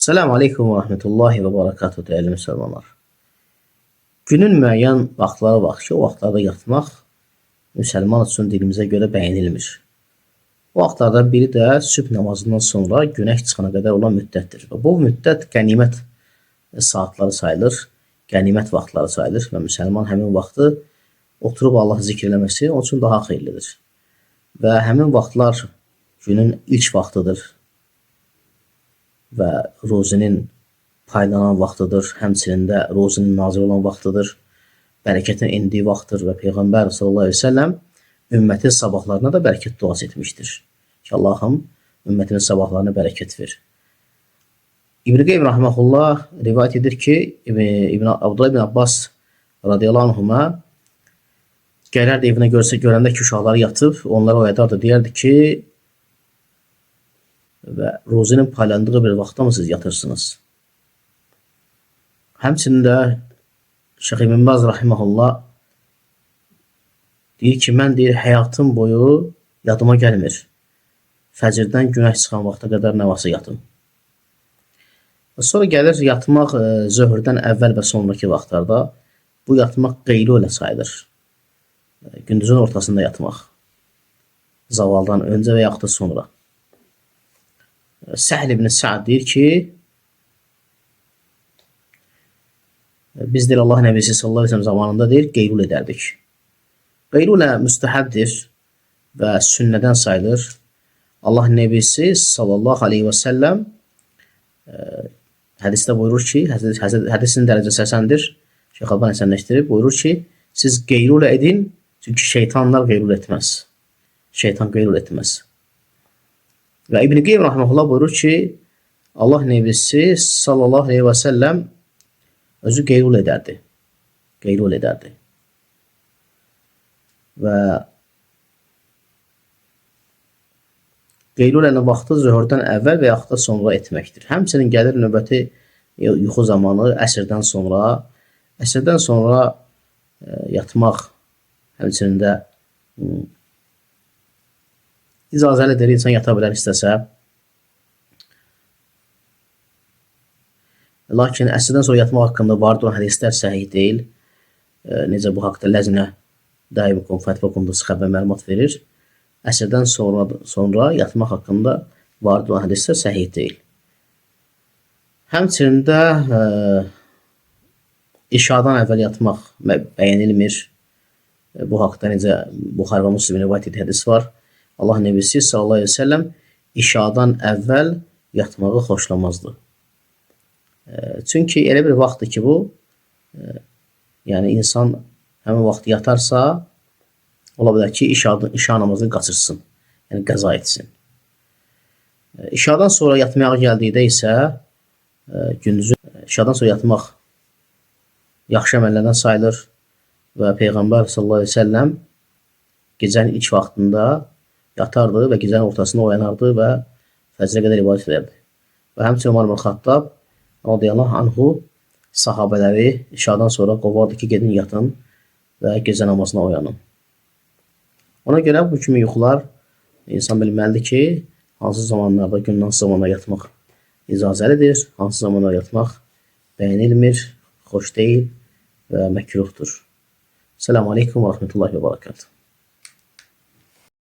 Selamun Aleyküm ve Rahmetullahi ve Berekatuhu değerli Müslümanlar. Günün müəyyən vaxtları var ki, o vaxtlarda yatmaq Müslüman üçün dilimizə görə bəyənilmir. O vaxtlardan biri də sübh namazından sonra günəş çıxana qədər olan müddətdir. Və bu müddət qənimət saatları sayılır, qənimət vaxtları sayılır və Müslüman həmin vaxtı oturub Allah zikr eləməsi onun üçün daha xeyirlidir. Və həmin vaxtlar günün ilk vaxtıdır və ruzinin paylanan vaxtıdır, həmçinin də ruzinin nazil olan vaxtıdır, bərəkətin indiyi vaxtıdır və Peyğəmbər sallallahu əleyhi və səlləm ümmətin sabahlarına da bərəkət duası etmişdir. Ki Allahım ümmətimin sabahlarına bərəkət ver. İbn Qeym rahmehullah rivayet edir ki, Abdullah ibn Abbas radiyallahu anhuma gələrdi evinə görəndə ki, uşaqları yatıb, onları oyadardı, deyərdi ki, və ruzinin paylandığı bir vaxtda mı siz yatırsınız? Həmçinin də Şeyx İbn Baz rahimehullah deyir ki, mən deyir, həyatım boyu yadıma gəlmir. Fəcrdən günəş çıxan vaxta qədər nə varsa yatım. Sonra gəlir yatmaq zöhrdən əvvəl və sonraki vaxtlarda. Bu yatmaq qeylu ilə sayılır. Gündüzün ortasında yatmaq. Zavaldan öncə və yaxud da sonra. Səhl ibn Sa'd deyir ki, biz deyir Allah Nəbisi sallallahu əleyhi və səlləm zamanında deyir, qeylul edərdik. Qeylulə müstəhəbdir və sünnədən sayılır. Allah Nəbisi sallallahu əleyhi və səlləm hədisdə buyurur ki, hədisin dərəcəsi həsəndir. Şeyx Albani həsənləşdirib buyurur ki, siz qeylul edin, çünki şeytanlar qeylul etməz. Şeytan qeylul etməz. Və İbn Qeym rahmehullah buyurur ki, Allah Nəbisi sallallahu əleyhi və səlləm özü qeylul edərdi. Qeylul edərdi. Və qeylulənin vaxtı zöhrdən əvvəl və yaxud da sonra etməkdir. Həmçinin gəlir növbəti yuxu zamanı əsrdən sonra yatmaq, həmçinin də icazəlidir, insan yata bilər istəsə. Lakin əsrdən sonra yatmaq haqqında vardır olan hədislər səhih deyil. Necə bu haqda Ləznə Daim-i Fətva Qunduz xəbər məlumat verir. Əsrdən sonra yatmaq haqqında vardır olan hədislər səhih deyil. Həmçinin də işadan əvvəl yatmaq bəyənilmir. Bu haqda necə Buxari və Müslim rivayət etdiyi hədis var. Allah Nəbisi sallallahu əleyhi və səlləm işadan əvvəl yatmağı xoşlamazdı. Çünki elə bir vaxtdır ki, bu yəni insan həmin vaxt yatarsa, ola bilər ki, işa namazını qaçırsın, yəni qəza etsin. İşadan sonra yatmağa gəldikdə isə işadan sonra yatmaq yaxşı əməllərdən sayılır və Peyğəmbər sallallahu əleyhi və səlləm gecənin ilk vaxtında yatardı və gecənin ortasında oyanardı və fəcrə qədər ibadət edərdi. Və həmçinin Ömər ibn Xattab radiyallahu anhu sahabələri işadan sonra qovardı ki, gedin yatın və gecə namazına oyanın. Ona görə bu kimi yuxular insan bilməlidir ki, hansı zamanlarda, günün hansı zamanlarda yatmaq icazəlidir, hansı zamanlarda yatmaq bəyənilmir, xoş deyil və məkruhdur. Selamun Aleyküm və Rahmetullahi və Berekatuhu.